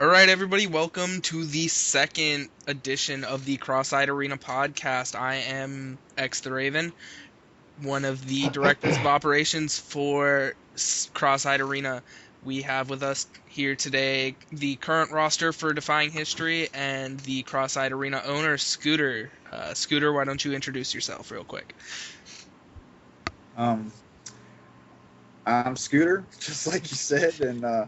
All right, everybody, welcome to the second edition of the Cross-Eyed Arena podcast. I am X the Raven, one of the directors of operations for Cross-Eyed Arena. We have with us here today the current roster for Defying History and the Cross-Eyed Arena owner, Scooter. Scooter, why don't you introduce yourself real quick? I'm Scooter, just like you said, and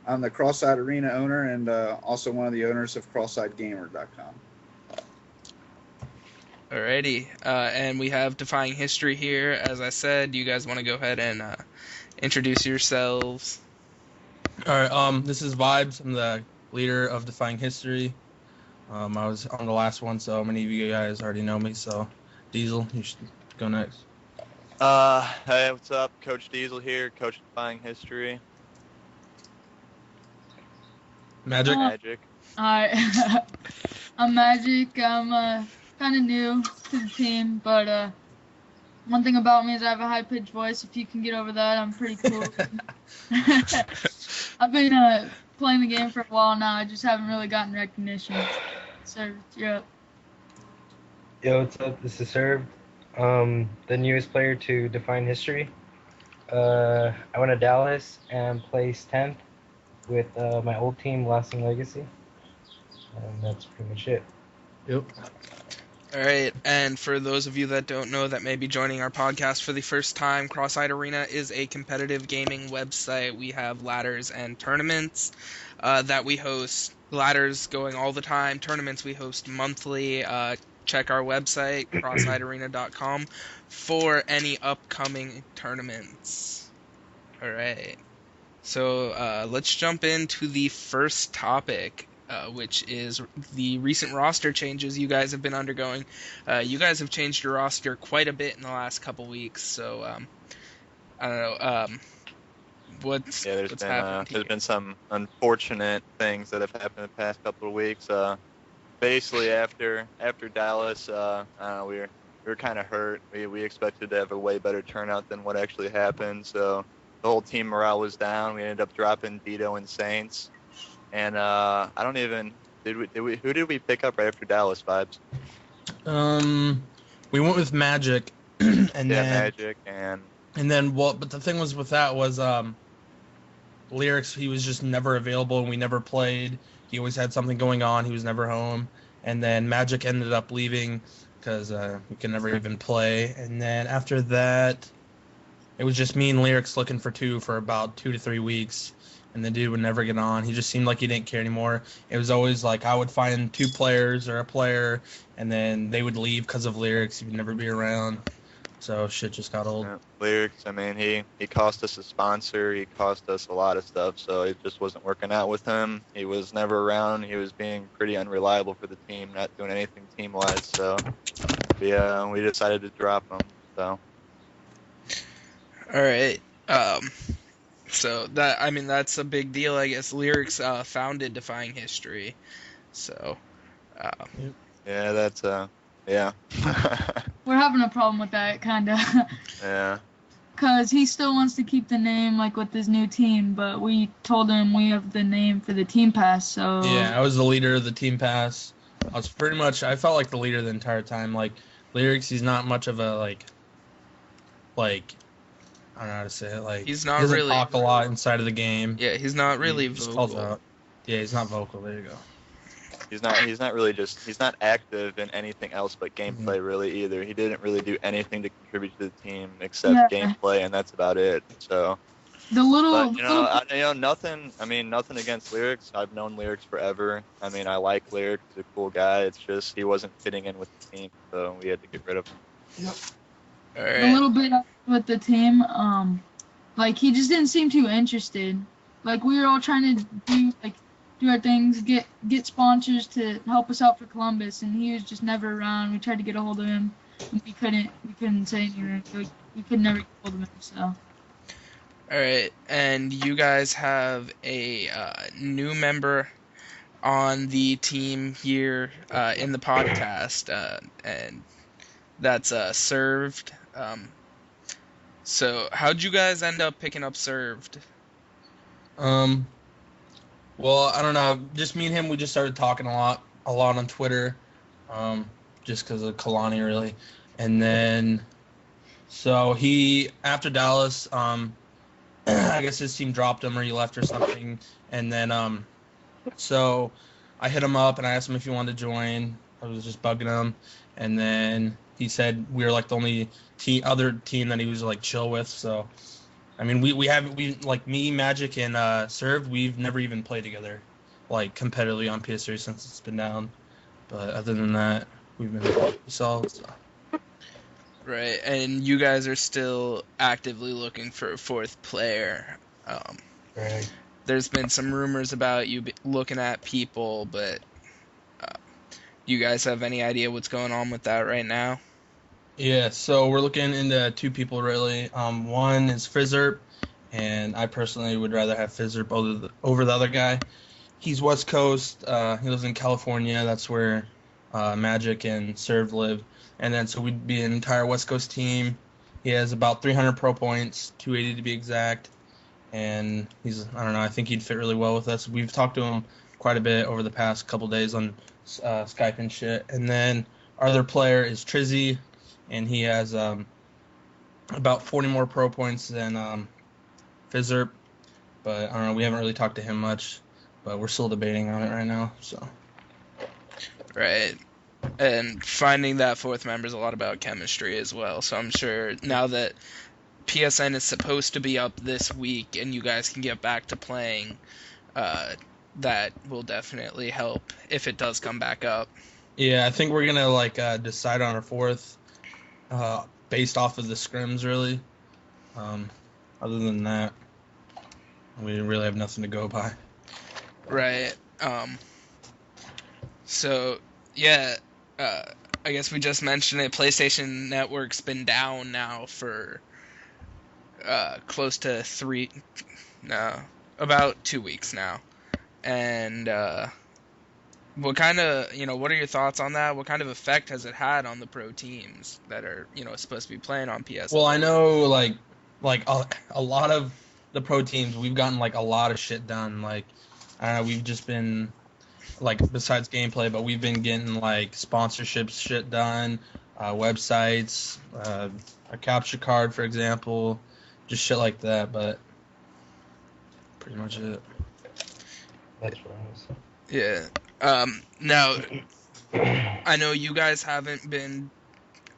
I'm the Cross-Eyed Arena owner and also one of the owners of CrossEyeedGamer.com. Alrighty, and we have Defying History here. As I said, you guys want to go ahead and introduce yourselves? All right, this is VibeZ. I'm the leader of Defying History. I was on the last one, so many of you guys already know me. So, DeeZaL, you should go next. Hey, what's up? Coach DeeZaL here, Coach of Defying History. Magic. Magic. Alright, I'm Magic. I'm kind of new to the team, but one thing about me is I have a high-pitched voice. If you can get over that, I'm pretty cool. I've been playing the game for a while now. I just haven't really gotten recognition. So, you're up. Yo, what's up? This is Served, the newest player to Define History. I went to Dallas and placed 10th with my old team, Lasting Legacy. And that's pretty much it. Yep. All right, and for those of you that don't know that may be joining our podcast for the first time, Cross-Eyed Arena is a competitive gaming website. We have ladders and tournaments that we host. Ladders going all the time, tournaments we host monthly. Check our website, crosseyedarena.com, for any upcoming tournaments. All right, so let's jump into the first topic. Which is the recent roster changes you guys have been undergoing. You guys have changed your roster quite a bit in the last couple weeks, so I don't know. What's happened here? There's been some unfortunate things that have happened the past couple of weeks. Basically, after Dallas, we were kind of hurt. We expected to have a way better turnout than what actually happened. So the whole team morale was down. We ended up dropping Dito and Saints. And I don't even who did we pick up right after Dallas, VibeZ? We went with Magic, and Magic but the thing was with that was LyRiiX. He was just never available, and we never played. He always had something going on. He was never home. And then Magic ended up leaving because we could never even play. And then after that, it was just me and LyRiiX looking for two for about 2 to 3 weeks. And the dude would never get on. He just seemed like he didn't care anymore. It was always like I would find 2 players or a player, and then they would leave because of LyRiiX. He would never be around. So shit just got old. Yeah, LyRiiX, I mean, he cost us a sponsor. He cost us a lot of stuff, so it just wasn't working out with him. He was never around. He was being pretty unreliable for the team, not doing anything team-wise. So we decided to drop him. So. All right. So that's a big deal, I guess. LyRiiX founded Defying History, so. Yeah, that's yeah. We're having a problem with that, kind of. Yeah. Because he still wants to keep the name, like, with his new team, but we told him we have the name for the team pass, so... Yeah, I was the leader of the team pass. I felt like the leader the entire time. Like, LyRiiX, he's not much of a, like, I don't know how to say it. Like he's not he doesn't really talk a lot inside of the game. Yeah, he's not really just vocal. calls out. Yeah, he's not vocal. There you go. He's not active in anything else but gameplay really either. He didn't really do anything to contribute to the team except gameplay, and that's about it. So. Nothing. I mean, nothing against LyRiiX. I've known LyRiiX forever. I mean, I like LyRiiX. He's a cool guy. It's just he wasn't fitting in with the team, so we had to get rid of him. Yep. All right. A little bit with the team, like he just didn't seem too interested. Like we were all trying to do our things, get sponsors to help us out for Columbus, and he was just never around. We tried to get a hold of him, and we couldn't say anything. We could never get a hold of him. So. All right, and you guys have a new member on the team here in the podcast, and that's Served. So how'd you guys end up picking up Served? Well, I don't know. Just me and him, we just started talking a lot on Twitter, just because of Kalani, really. And then, so he, after Dallas, I guess his team dropped him or he left or something. And then, so I hit him up and I asked him if he wanted to join. I was just bugging him. And then he said we were like the only other team that he was like chill with. So, I mean, we like me, Magic, and Serve, we've never even played together, like competitively on PS3 since it's been down. But other than that, we've been solid. So. Right, and you guys are still actively looking for a fourth player. Right. There's been some rumors about you looking at people, but do you guys have any idea what's going on with that right now? Yeah, so we're looking into two people really. One is Fizzerp, and I personally would rather have Fizzerp over the other guy. He's West Coast. He lives in California. That's where Magic and Serve live. And then so we'd be an entire West Coast team. He has about 300 pro points, 280 to be exact. And I don't know, I think he'd fit really well with us. We've talked to him quite a bit over the past couple days on Skype and shit. And then our other player is Trizzy, and he has about 40 more pro points than Fizzerp. But I don't know, we haven't really talked to him much, but we're still debating on it right now. So. Right. And finding that fourth member is a lot about chemistry as well. So I'm sure now that PSN is supposed to be up this week and you guys can get back to playing, that will definitely help if it does come back up. Yeah, I think we're gonna decide on our fourth based off of the scrims, really. Other than that, we really have nothing to go by. Right. So yeah. I guess we just mentioned it. PlayStation Network's been down now for close to about 2 weeks now. And what are your thoughts on that? What kind of effect has it had on the pro teams that are, supposed to be playing on PS? Well, I know like a lot of the pro teams, we've gotten like a lot of shit done. Like I don't know, we've just been like besides gameplay, but we've been getting like sponsorships shit done, websites, a capture card, for example, just shit like that. But pretty much it. That's right. Yeah. Now, I know you guys haven't been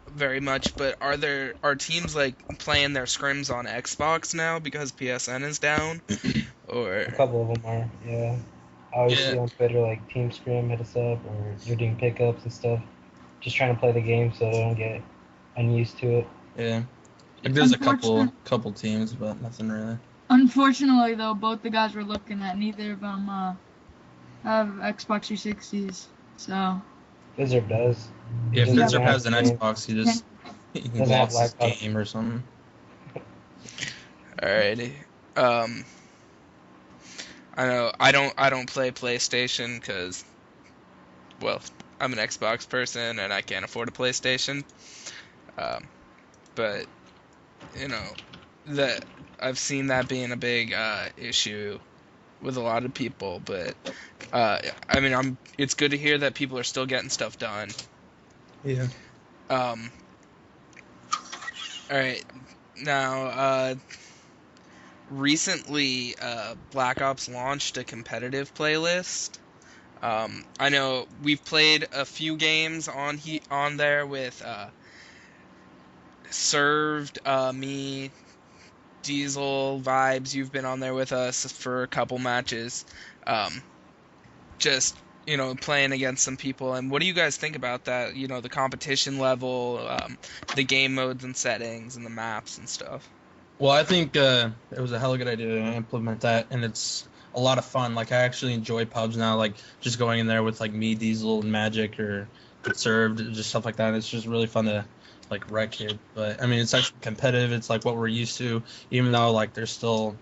very much, but are teams like playing their scrims on Xbox now because PSN is down, or A couple of them are, yeah. I always see on Twitter like Team Scrim hit us up, or you're doing pickups and stuff. Just trying to play the game so they don't get unused to it. Yeah. Like there's a couple teams, but nothing really. Unfortunately, though, both the guys we're looking at, neither of them have Xbox 360s. So. Fizzerp does. Yeah, He Fizzerp doesn't has an have the Xbox. He Doesn't have lost his laptop. game or something. alrighty. I know I don't play PlayStation because, well, I'm an Xbox person and I can't afford a PlayStation. But that I've seen that being a big issue with a lot of people. But I mean, it's good to hear that people are still getting stuff done. Yeah. All right. Now, recently, Black Ops launched a competitive playlist. I know we've played a few games on there with Served, me, DeeZaL, VibeZ. You've been on there with us for a couple matches. Just playing against some people. And what do you guys think about that? The competition level, the game modes and settings, and the maps and stuff. Well, I think it was a hella good idea to implement that, and it's a lot of fun. Like, I actually enjoy pubs now, like, just going in there with, like, me, DeeZaL, and Magic, or Served, just stuff like that. And it's just really fun to, like, wreck it. But, I mean, it's actually competitive. It's, like, what we're used to, even though, like, there's still,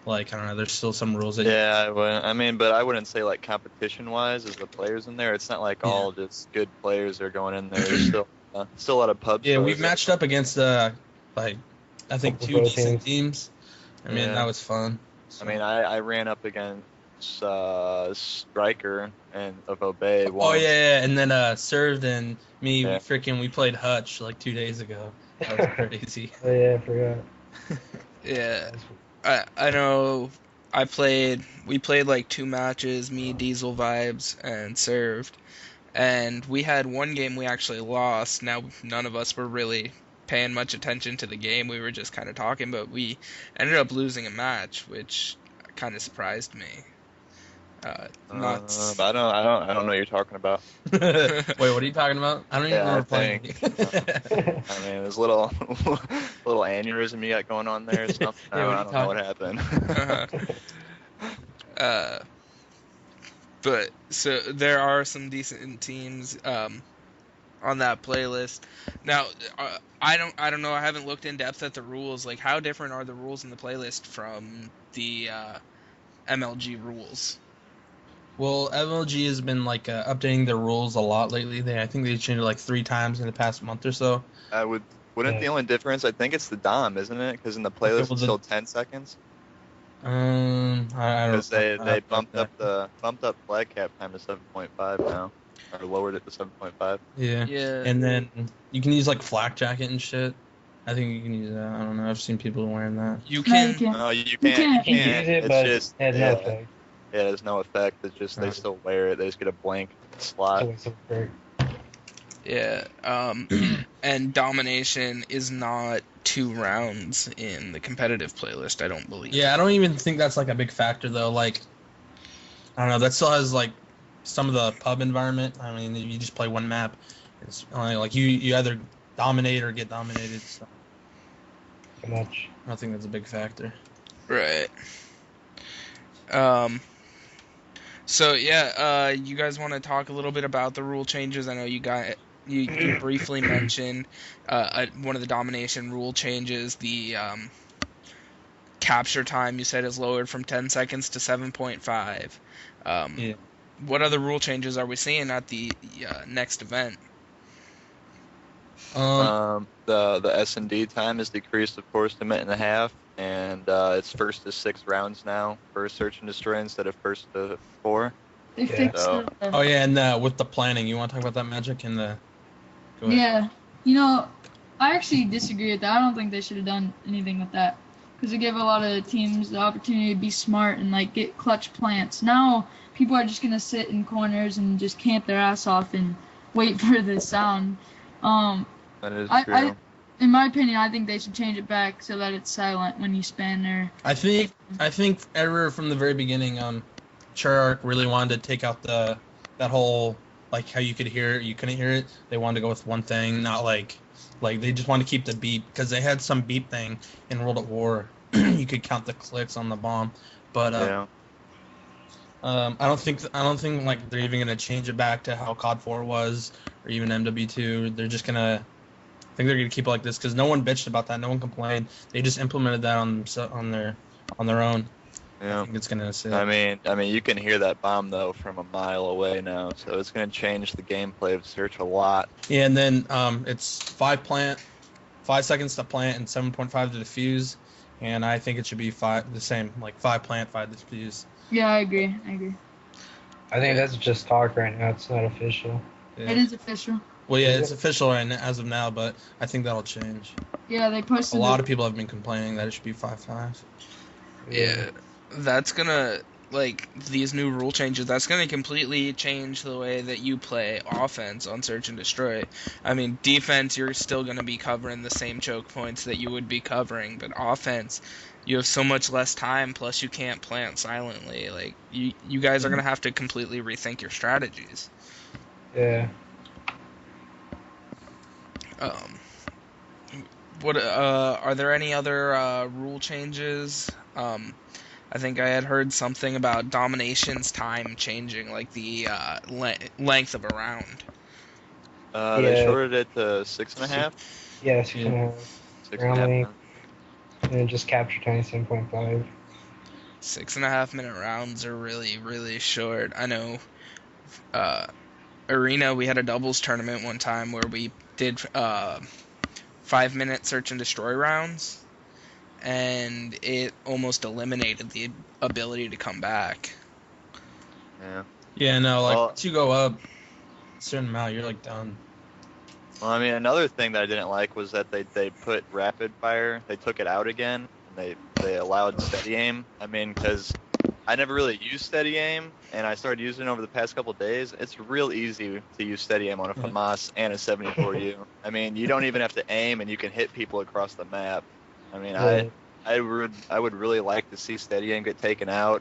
like, I don't know, there's still some rules that but I wouldn't say, like, competition-wise, as the players in there, it's not like all just good players are going in there. There's still a lot of pubs. Yeah, we've matched up against, like, I think two decent teams. I mean, that was fun. So. I mean, I ran up against Striker and of Obey Oh once. yeah, and then served and me Yeah. we played Hutch like 2 days ago. That was crazy. Oh yeah, I forgot. Yeah, That's- I know. We played like 2 matches, me, DeeZaL, VibeZ, and served. And we had one game we actually lost. Now, none of us were really paying much attention to the game. We were just kind of talking, but we ended up losing a match, which kind of surprised me. Not. I don't know what you're talking about. Wait, what are you talking about? I don't even Yeah, I remember playing. I mean, there's a little little aneurysm you got going on there or something. Yeah, what are I you don't know what talking happened. uh, but so there are some decent teams on that playlist. Now, I don't know. I haven't looked in depth at the rules. Like, how different are the rules in the playlist from the MLG rules? Well, MLG has been like updating their rules a lot lately. I think they changed it like 3 times in the past month or so. Wouldn't the only difference? I think it's the Dom, isn't it? Because in the Okay, playlist well, it's still 10 seconds. I Because don't. they bumped up flag cap time to 7.5 now, or lowered it to 7.5. Yeah. Yeah. And then you can use like flak jacket and shit. I think you can use that. I don't know. I've seen people wearing that. You No, you can. can't. No, you You can't. can't. You can use it, It's but just it has no effect. Yeah, there's no effect. It's just they Right. still wear it. They just get a blank slot. So it's a break. Yeah. And domination is not 2 rounds in the competitive playlist, I don't believe. Yeah, I don't even think that's like a big factor though. Like, I don't know. That still has like some of the pub environment. I mean, you just play one map. It's only like you either dominate or get dominated. So Too much. I don't think that's a big factor. Right. So yeah, you guys want to talk a little bit about the rule changes? I know you briefly mentioned one of the domination rule changes. The capture time you said is lowered from 10 seconds to 7.5. Yeah. What other rule changes are we seeing at the next event? The S&D time is decreased, of course, to 1.5 minutes, and it's first to 6 rounds now for search and destroy instead of first to 4. They Yeah. fixed So- the. Oh yeah, and with the planning, you want to talk about that magic and the? Go ahead. Yeah, you know, I actually disagree with that. I don't think they should have done anything with that because it gave a lot of teams the opportunity to be smart and like get clutch plants. Now people are just gonna sit in corners and just camp their ass off and wait for the sound. That is I- true. In my opinion, I think they should change it back so that it's silent when you spin or. I think ever from the very beginning, Treyarch really wanted to take out that whole like how you could hear it, you couldn't hear it. They wanted to go with one thing, not like they just wanted to keep the beep because they had some beep thing in World at War. You could count the clicks on the bomb, but Yeah. I don't think like they're even gonna change it back to how COD 4 was or even MW2. They're just gonna. I think they're gonna keep it like this because no one bitched about that. No one complained. They just implemented that on their own. I Yeah. think it's gonna sit. I mean, you can hear that bomb though from a mile away now, so it's going to change the gameplay of Search a lot. Yeah, and then it's 5 seconds to plant, and 7.5 to defuse. And I think it should be the same, like 5 plant, 5 defuse. Yeah, I agree. I think that's just talk right now. It's not official. Yeah. It is official. Well, yeah, it's official right now, as of now, but I think that'll change. Yeah, they A posted. lot of people have been complaining that it should be 5-5. Yeah, that's gonna, like, these new rule changes, that's gonna completely change the way that you play offense on Search and Destroy. I mean, defense, you're still gonna be covering the same choke points that you would be covering, but offense, you have so much less time, plus you can't plant silently. Like, you guys are gonna have to completely rethink your strategies. Yeah. What are there any other rule changes? I think I had heard something about domination's time changing, like the length of a round. They Yeah. shorted it to 6.5. Yeah, 6.5. 6.5. Roundly. now. And then just capture 27.5. 6.5 minute rounds are really, really short. I know Arena, we had a doubles tournament one time where we did 5 minute search and destroy rounds, and it almost eliminated the ability to come back. Yeah. Yeah, no, like Well, once you go up a certain amount, you're like done. Well, I mean, another thing that I didn't like was that they put rapid fire. They took it out again. And they allowed steady aim. I mean, because I never really used steady aim, and I started using it over the past couple of days. It's real easy to use steady aim on a Yeah. FAMAS and a 74U. I mean, you don't even have to aim, and you can hit people across the map. I mean, Right. I would really like to see steady aim get taken out.